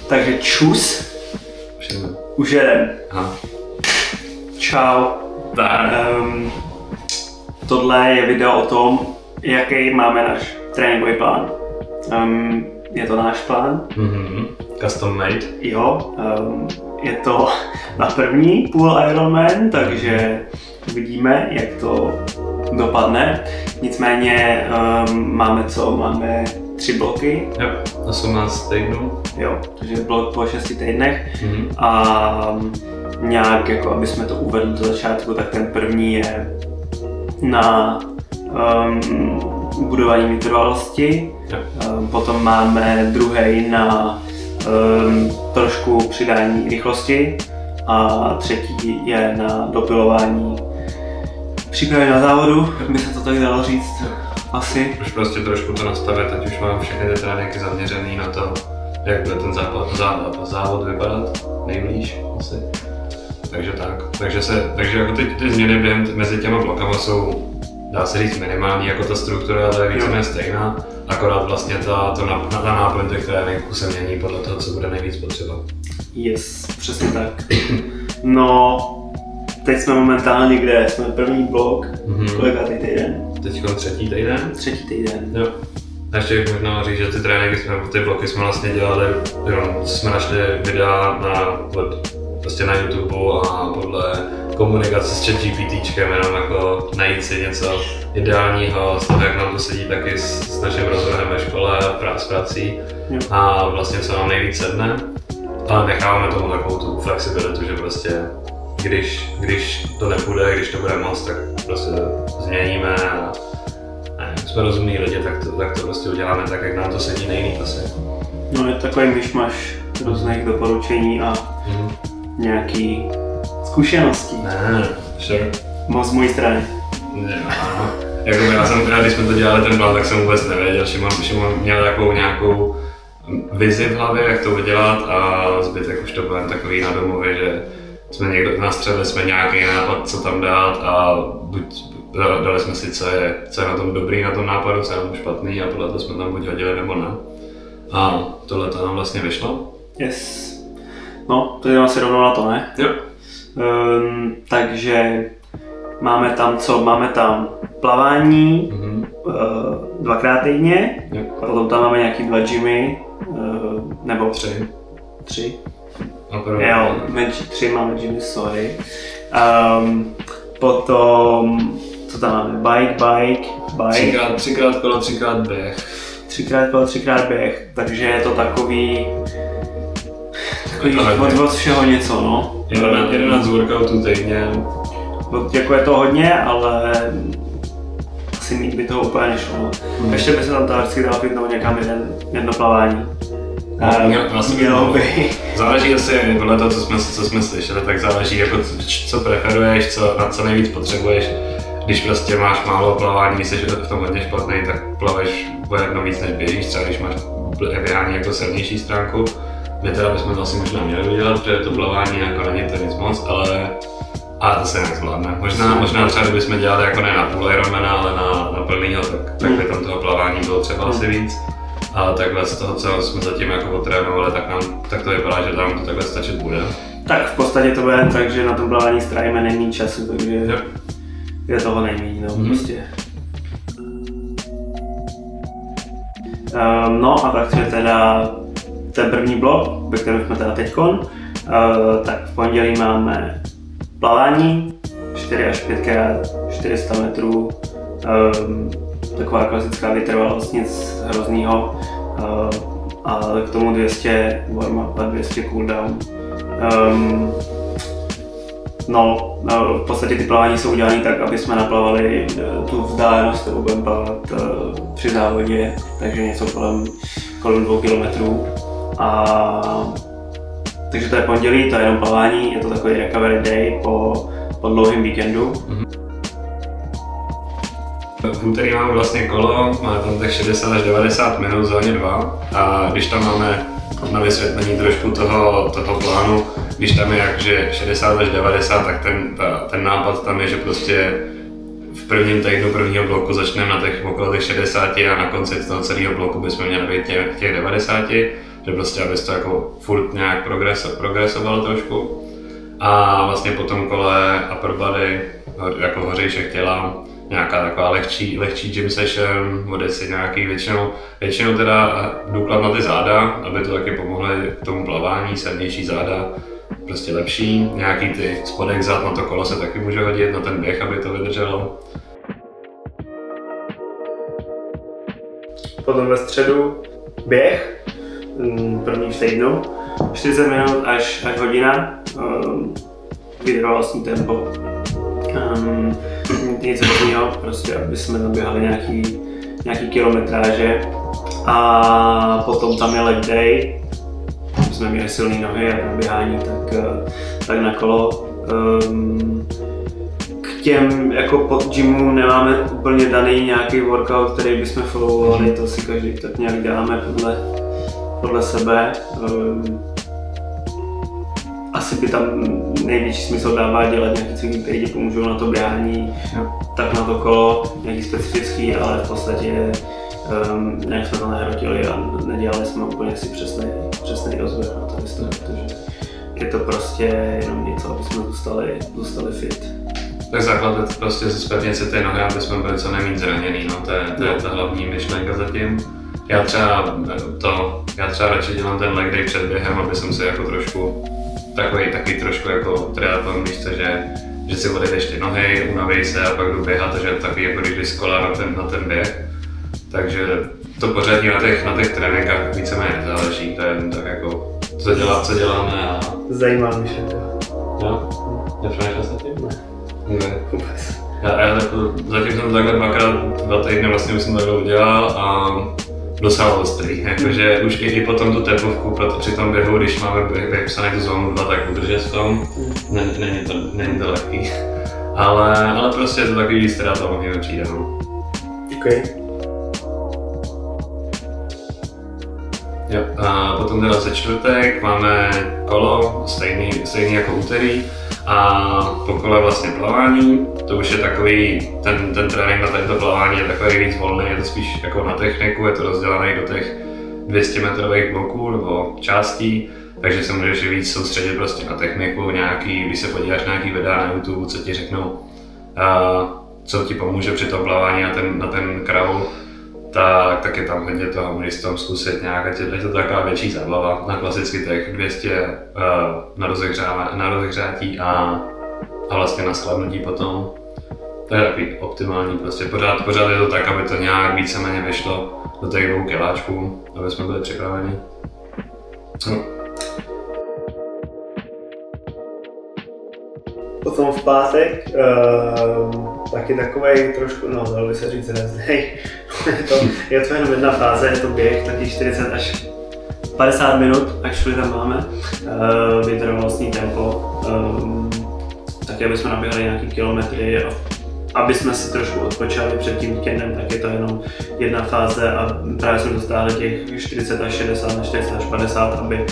Takže čus. Už jedem. Aha. Čau. Tohle je video o tom, jaký máme náš tréninkový plán. Je to náš plán. Custom made. Jo, je to na první půl Ironman, takže uvidíme, jak to dopadne. Nicméně máme 3 bloky. Jo, 18 týdnů. Jo, takže blok po 6 týdnech. A nějak, jako aby jsme to uvedli do začátku, tak ten první je na budování vytrvalosti. Potom máme druhý na trošku přidání rychlosti a třetí je na dopilování přípravy na závodu, jak by se to tak dalo říct, asi. Už prostě trošku to nastavit, teď už mám všechny ty tréninky zaměřený na to, jak bude ten závod vypadat nejblíž asi. Takže tak. Takže jako ty změny mezi těma blokama jsou, dá se říct, minimální, jako ta struktura, ale je víceméně stejná, akorát vlastně ta náplň těch tréninků se mění podle toho, co bude nejvíc potřeba. Yes, přesně tak. No, teď jsme momentálně kde? Jsme první blok, kolikátý týden? Teďko třetí týden? Třetí týden. Jo. A ještě bych možná říct, že ty tréninky ty bloky jsme vlastně dělali, jsme našli videa prostě na YouTube a podle komunikace s ChatGPTčkem, jenom jako najít si něco ideálního z toho, jak nám to sedí taky s naším rozvrhem ve škole, s prací a vlastně co nám nejvíc sedne. Ale necháváme tomu takovou tu flexibilitu, že prostě když to nepůjde, když to bude moc, tak prostě to změníme a jsme rozumní lidi, tak to prostě uděláme tak, jak nám to sedí nejlíp asi. No je takový myšmaš různých doporučení a nějaký zkušeností. Ne, sure. Moc z mojí strany. Jako když jsme to dělali ten plán, tak jsem vůbec nevěděl, Šimon měl nějakou vizi v hlavě, jak to udělat a zbytek už to byl takový na domově, že jsme někdo nastřelili jsme nějaký nápad, co tam dát a buď dali jsme si, co je na tom dobrý na tom nápadu, co je na tom špatný a podle toho jsme tam buď hodili nebo ne. A tohle to nám vlastně vyšlo. Yes. No, to jdeme si rovnou na to, ne? Jo. Takže máme tam co? Máme tam plavání 2krát týdně, potom tam máme nějaký 2 gymy, nebo 3. Jo, menší 3 máme gymy, sorry. Potom, co tam máme? Bike. 3x kolo, 3x běh. 3x kolo, 3x běh, takže je to takový od všeho něco, no. 11 workoutů týdně. Jako je to hodně, ale asi mít by toho úplně nešlo. Ještě by se tam vždycky dalo fitnout někam jedno plavání. Záleží asi podle toho, co jsme slyšeli, tak záleží jako co preferuješ, na co nejvíc potřebuješ. Když prostě máš málo plavání, když jsi v tom hodně špatný, tak plaveš o jedno víc než běžíš, třeba když máš běhání jako silnější stránku. My teda bychom to asi možná měli udělat, protože to plavání jako není to nic moc, ale to se nezvládne. Možná třeba kdybychom dělali jako ne na půl Ironmana, ale na plnýho, tak by tam toho plavání bylo třeba asi víc. Ale takhle z toho, co jsme zatím jako potrénovali, tak to vypadá, že tam to takhle stačit bude. Tak v podstatě to bude tak, že na tom plavání strávíme nejméně času, takže je toho nejméně, no prostě. No a tak teda ten první blok, ve kterém jsme teda teďkon, tak v pondělí máme plavání 4 až 5x 400 metrů, taková klasická vytrvalost, nic hroznýho, a k tomu 200 warm-up a 200 cooldown. V podstatě ty plavání jsou udělané tak, aby jsme naplavali tu vzdálenost, kterou budeme plavat při závodě, takže něco kolem 2 kilometrů. Takže to je pondělí, to je jenom plavání, je to takový recovery day po dlouhém víkendu. V úterý máme vlastně kolo, máme tam tak 60 až 90 minut v zóně 2 a když tam máme na vysvětlení trošku toho plánu, když tam je jakže 60 až 90, tak ten nápad tam je, že prostě v prvním týdnu prvního bloku začneme na okolo těch 60 a na konci toho celého bloku bychom měli být těch 90, že prostě abys to jako furt nějak progresoval trošku. A vlastně po tom kole upper body, jako hořejšek těla, nějaká taková lehčí gym session, odjet si nějaký většinou teda důklad na ty záda, aby to taky pomohlo k tomu plavání, silnější záda, prostě lepší. Nějaký ty spodek zad na to kolo se taky může hodit, na ten běh, aby to vydrželo. Potom ve středu běh, první v týdnu, 40 minut až hodina, vytrvalostní tempo. Nic jiného, prostě aby jsme naběhali nějaký kilometráže. A potom tam je leg day, jsme měli silné nohy, jak na běhání, tak na kolo. K těm jako pod gymu nemáme úplně daný nějaký workout, který bychom followovali, to si každý tak nějak děláme podle sebe. Asi by tam největší smysl dává dělat nějaký cviky, které ti pomůžou na to běhání, tak na to kolo, nějaký specifický, ale v podstatě nějak jsme to nehrotili a nedělali jsme úplně si přesný rozvrh na to, protože je to prostě jenom něco, aby jsme zůstali fit. Tak základ je prostě zpevnit si ty nohy, aby jsme byli co nejméně zraněný, no, to je ta hlavní myšlenka zatím. Já třeba radši dělám ten leg day před během, aby jsem si jako trošku takový trošku jako triatlon, víš co, že si odjedeš ty nohy, unaví se a pak jdu běhat, takže takový jako když jdeš z kola na ten běh. Takže to pořadí na těch tréninkách víceméně nezáleží, to je jen tak jako co děláme a... Zajímá myšlenka. Jo? Nepřemýšlel jsi tím? Ne. Vůbec. Já zatím jsem takhle 2 týdny vlastně už jsem takhle udělal a docela ostrý, jakože už i potom tu tepovku při tom běhu, když máme běh psaný tu zónu 2, tak udržet v tom, není to lehký. Ale prostě je to takový triatlon, mi přijde, no. Okay. Jo, a potom teda ze čtvrtek máme kolo, stejný jako úterý a po kole vlastně plavání, to už je takový, ten trénink na tento plavání je takový víc volný, je to spíš jako na techniku, je to rozdělené do těch 200 metrových bloků nebo částí, takže se můžeš víc soustředit prostě na techniku, když se podíváš na nějaký videa na YouTube, co ti řeknou, co ti pomůže při tom plavání na ten kraul, tak je tam hodně toho, můžeš tam zkusit nějak, ať je to taková větší zábava, na klasicky těch 200 na rozehřátí a vlastně na schladnutí potom. To je takový optimální, prostě pořád je to tak, aby to nějak víceméně vyšlo do těch 2 kiláčků, aby jsme byli připraveni. No. Potom v pátek, taky takovej trošku, no dalo by se říct reznej, je to jenom jedna fáze, je to běh, taky 40 až 50 minut, actually tam máme, vytrvalostní tempo, taky aby jsme naběhali nějaký kilometry a aby jsme si trošku odpočali před tím víkendem, tak je to jenom jedna fáze a právě jsme dostali těch 40 až 60 na 40 až 50, aby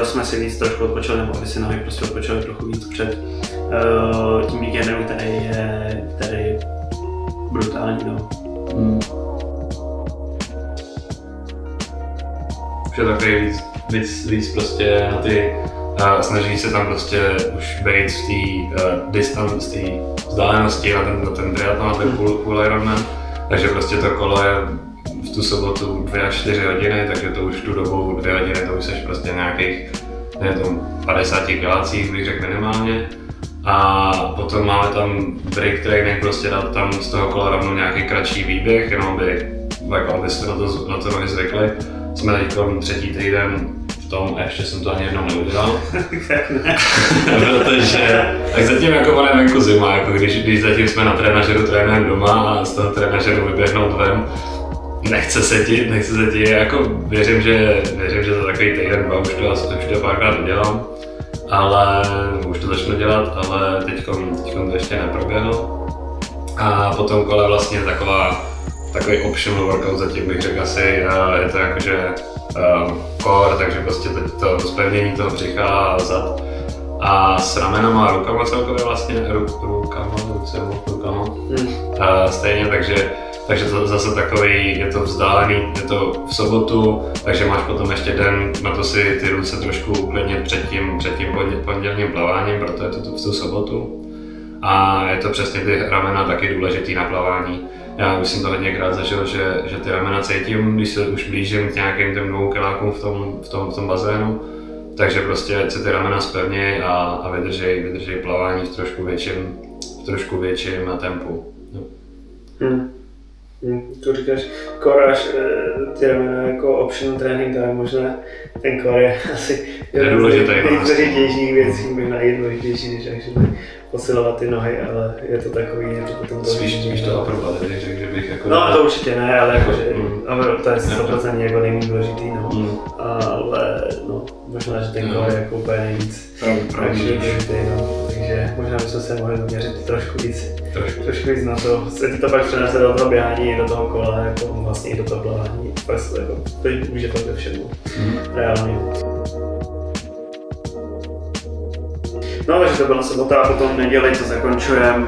jsme si víc trošku odpočali, nebo aby si nohy prostě odpočali trochu víc před tím víkendem, který je brutální. No. Už je takový víc prostě na ty, snaží se tam prostě už být v té vzdálenosti na ten triatlon, na ten půl Ironman, takže prostě to kolo je v tu sobotu 2 až 4 hodiny, takže to už tu dobu 2 hodiny, to už seš prostě nějakých 50 kilácích, bych řekl minimálně. A potom máme tam break training, prostě dát tam z toho kola rovnou nějaký kratší výběh, jenom abyste na to nohy zvykli. Jsme teď 3. týden v tom, ještě jsem to ani jednou neudělal. Protože tak zatím jako on je venku zima, jako když zatím jsme na trenažeru trénujeme doma a z toho trenažeru vyběhnout ven, nechce se ti, jako věřím, že to takový týden, 2 už to párkrát udělám. Ale už to začnu dělat, ale teďkom to ještě neproběhlo. A potom kole vlastně takový optional workout zatím bych řekl asi, je to jakože core, takže prostě to zpevnění toho břicha a zad. A s ramenama a rukama celkově vlastně, rukama. Stejně, takže takže to zase takový, je to vzdálený, je to v sobotu, takže máš potom ještě den na to si ty ruce trošku uklidnit před tím pondělním plaváním, proto je to v tu sobotu. A je to přesně ty ramena taky důležitý na plavání. Já už jsem to hodněkrát zažil, že ty ramena cítím, když se už blížím k nějakým těm 2 kilákům v tom bazénu. Takže prostě si ty ramena zpevnějí a vydrží plavání v trošku větším tempu. No. Tu říkáš core až ty ramena jako optional trénink, ale možná ten core je asi jedna z nejdůležitějších věcí, možná nejdůležitější, než actually posilovat ty nohy, ale je to takový, že potom to spíš to aprobat, že bych jako... No to určitě ne, ale jakože, to je 100% jako nejméně důležitý, no. Ale no, možná, že ten core je jako úplně nejvíc důležitý, no. Takže možná bychom se mohli zaměřit trošku víc na to, se ti to pak přenese do toho běhání, do toho kola, jako vlastně i do toho plavání, jako, to už je fakt ve všemu, reálně. No, takže to byla sobota a potom neděli to zakončujeme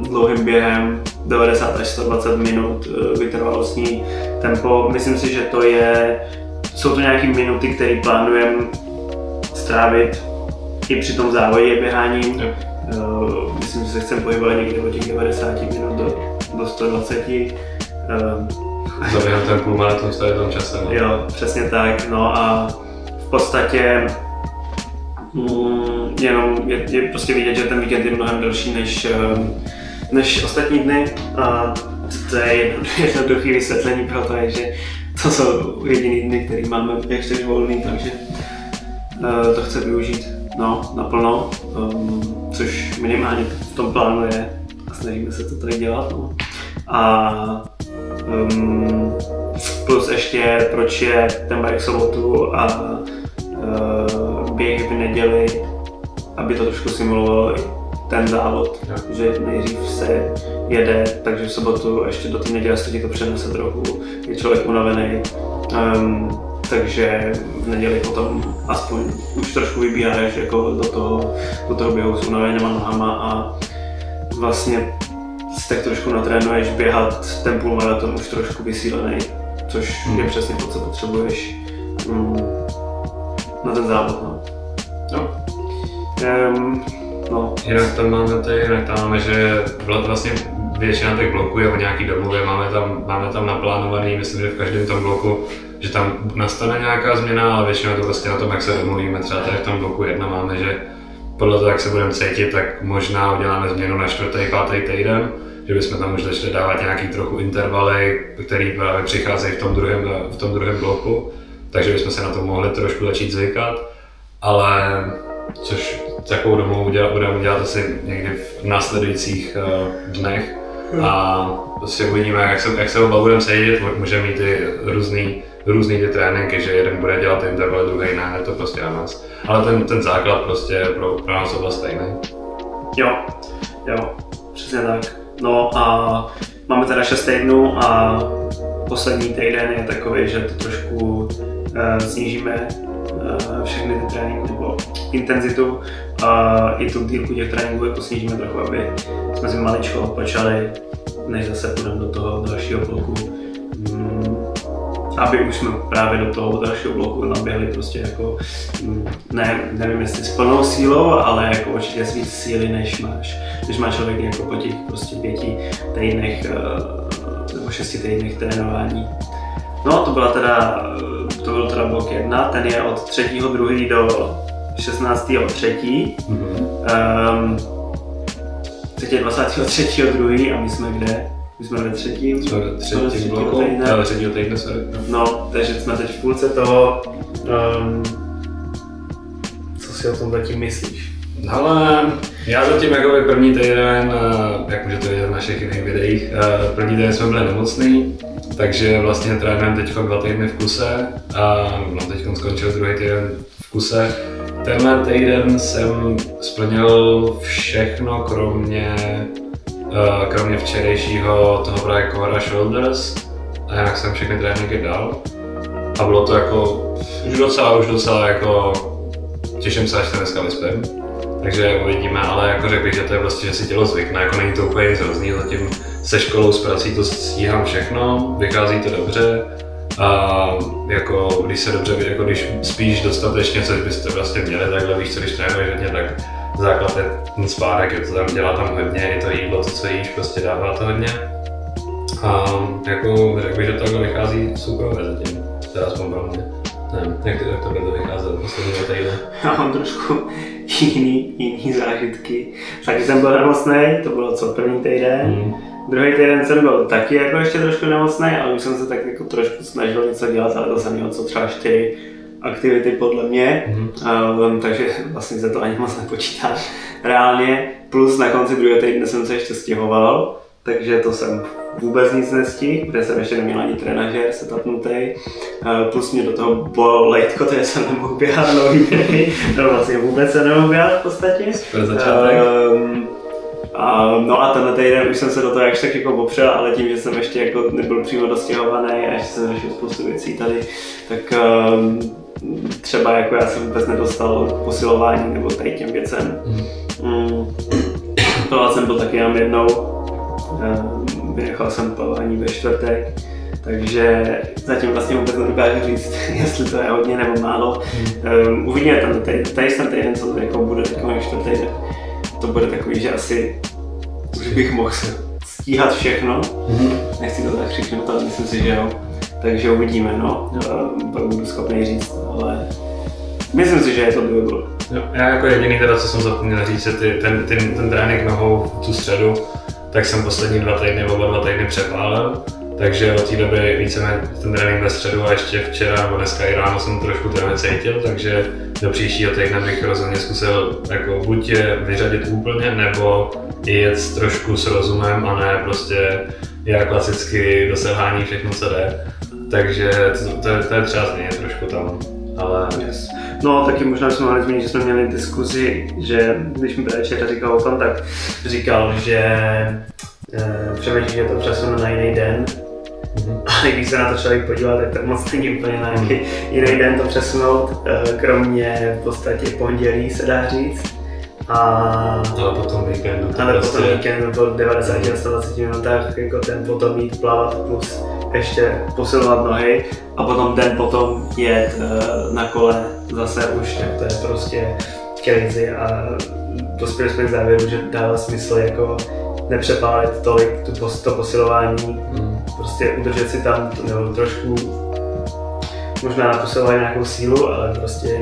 dlouhým během 90 až 120 minut vytrvalostní tempo. Myslím si, že jsou to nějaké minuty, které plánujeme strávit i při tom závodě běháním. Myslím, že se chceme pohybovat někde od těch 90 minut do 120. Zaběhám ten půlmaraton v tom čase. No. Jo, přesně tak. No a v podstatě jenom je prostě vidět, že ten víkend je mnohem delší než ostatní dny a to je jednoduché vysvětlení pro to, že to jsou jediný dny, který máme jak čtyři volný, takže to chce využít naplno, což minimálně v tom plánu je a snažíme se to tady dělat. No. A plus ještě proč je ten bike sobotu a běh v neděli, aby to trošku simulovalo i ten závod, že nejdřív se jede, takže v sobotu ještě do té neděle se ti to přenese trochu, je člověk unavený, takže v neděli potom aspoň už trošku vybíháš jako do toho běhu s unavenýma nohama a vlastně si tak trošku natrénuješ běhat ten půlmaraton už trošku vysílený, což je přesně to, co potřebuješ na ten závod. Jinak tam máme, že vlastně většina těch bloků je o nějaký domluvě, máme tam naplánovaný, myslím, že v každém tom bloku, že tam nastane nějaká změna, ale většinou to vlastně na tom, jak se domluvíme. Třeba tady v tom bloku 1 máme, že podle toho, jak se budeme cítit, tak možná uděláme změnu na 4., 5. týden, že bychom tam už začali dávat nějaký trochu intervaly, které právě přicházejí v tom druhém bloku, takže bychom se na to mohli trošku začít zvykat, ale což takovou domluvu budeme dělat asi někdy v následujících dnech a prostě uvidíme, jak se oba budeme sedět, můžeme mít ty různý ty tréninky, že jeden bude dělat intervaly, druhý ne, je to prostě na nás. Ale ten základ prostě je pro nás oba stejný. Jo, přesně tak. No a máme teda 6 týdnů a poslední týden je takový, že to trošku snížíme všechny ty tréninky nebo intenzitu a i tu dílku těch tréninků jako snížíme trochu, aby jsme si maličko odpočali, než zase půjdeme do toho dalšího bloku. Aby už jsme právě do toho dalšího bloku naběhli prostě jako, nevím jestli s plnou sílou, ale jako určitě s víc síly, než má člověk jako po těch prostě 5 týdnech nebo 6 týdnech trénování. No to byl teda blok 1, ten je od 3.2. do 16.3. Teď je 23.2. a my jsme kde? My jsme ve třetím bloku, ale třetího týdne se. No, takže jsme teď v půlce toho. Co si o tom zatím myslíš? Ale já zatím jako první týden, jak můžete vidět v našich jiných videích, první týden jsme byli nemocný, takže vlastně trénujeme teď 2 týdny v kuse a teď skončil druhý týden v kuse. Tenhle týden jsem splnil všechno, kromě včerejšího toho právě core a shoulders a jinak jsem všechny tréninky dal a bylo to jako už docela jako těším se, až se dneska vyspím, Takže uvidíme, ale jako řekl bych, že to je prostě, že si tělo zvykne, jako není to úplně nic hrozný, zatím se školou, s prací to stíhám všechno, vychází to dobře a jako když se dobře, jako když spíš dostatečně, což byste vlastně měli, takhle víš co, když trénuješ hodně, tak základ je ten spánek, je to tam dělá tam hodně, i to jídlo, to co jíš, prostě dává to hodně. A jako řekl bych, že takhle vychází super zatím, teda aspoň pro mě. Nevím, jak to bude vycházet poslední týdny? Já mám trošku jiný zážitky. Taky jsem byl nemocnej, to bylo co první týden. Druhý týden jsem byl taky jako ještě trošku nemocnej, ale už jsem se tak jako trošku snažil něco dělat, ale to jsem měl co třeba 4 aktivity podle mě, takže vlastně se to ani moc nepočítá reálně. Plus na konci druhého týdne jsem se ještě stěhoval, takže to jsem vůbec nic nestihl, protože jsem ještě neměl ani trenažér setupnutý. Plus mě do toho bylo lejtko, takže jsem nemohl běhat dlouhý dny. No vlastně vůbec se nemohl běhat v podstatě. Super začátek. No a tenhle týden už jsem se do toho jakž tak jako popřel, ale tím, že jsem ještě jako nebyl přímo dostihovaný a ještě jsem řešil spoustu věcí tady, tak třeba jako já jsem vůbec nedostal posilování nebo tady těm věcem. Plavat jsem byl taky jenom jednou, vynechal jsem plavání ve čtvrtek, takže zatím vlastně vůbec nedokážu říct, jestli to je hodně nebo málo. Uvidíme ten týden, co jako bude takový čtvrtý, to bude takový, že asi už bych mohl stíhat všechno. Nechci to tak křiknout, ale myslím si, že jo. Takže uvidíme, no. Pak budu schopný říct, ale myslím si, že je to doable. Já jako jediný teda, co jsem zapomněl říct, je ten trénink nohou tu středu, tak jsem poslední 2 týdny, oba 2 týdny přepálil. Takže od té doby víceméně ten trénink ve středu a ještě včera nebo dneska i ráno jsem trošku to necítil, takže do příštího týdne bych rozhodně zkusil jako buď je vyřadit úplně, nebo jet trošku s rozumem a ne prostě já klasicky do selhání všechno co jde. Takže to je třeba změnit trošku tam, ale... Yes. No taky možná jsme mohli zmínit, že jsme měli diskuzi, že když mi Večera říkal o tom, tak říkal, že přemýšlí, že to přesune na jiný den. A když se na to člověk podívá, tak to moc není úplně na nějaký jiný den to přesunout, kromě v podstatě pondělí se dá říct. Ale potom víkendu po 90 a 120 minutách jako ten potom jít plavat plus ještě posilovat nohy a potom den potom jet na kole zase už, tak to je prostě crazy a dospěli jsme k závěru, že dává smysl jako nepřepálit tolik to posilování, prostě udržet si tam nebo trošku možná na posilování nějakou sílu, ale prostě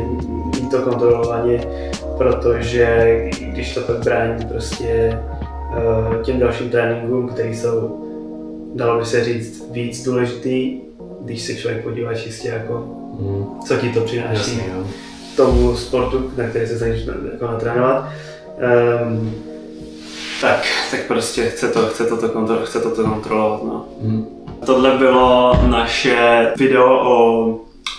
mít to kontrolovaně, protože když to pak brání prostě těm dalším tréninkům, které jsou, dalo by se říct, víc důležitý, když se člověk podívá čistě jako, co ti to přináší. Jasně, tomu sportu, na který se snažíš jako natrénovat. Tak prostě chce to kontrolovat. No. Tohle bylo naše video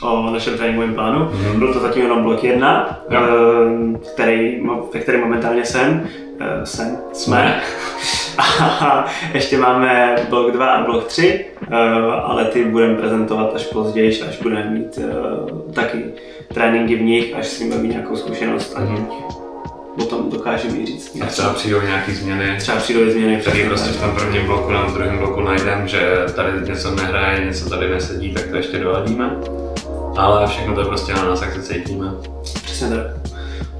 o našem tréninkovém plánu. Byl to zatím jenom blok 1, ve kterém momentálně jsme. A ještě máme blok 2 a blok 3, ale ty budeme prezentovat až později, až budeme mít taky tréninky v nich, až s nimi mít nějakou zkušenost a potom dokážeme jí říct. A třeba přijdou nějaké změny. Který prostě v tom prvním bloku nebo v druhém bloku najdeme, že tady něco nehraje, něco tady nesedí, tak to ještě doladíme. Ale všechno to je prostě na nás, jak se cítíme. Přesně tak.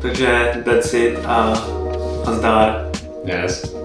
Takže that's it a zdar. Yes.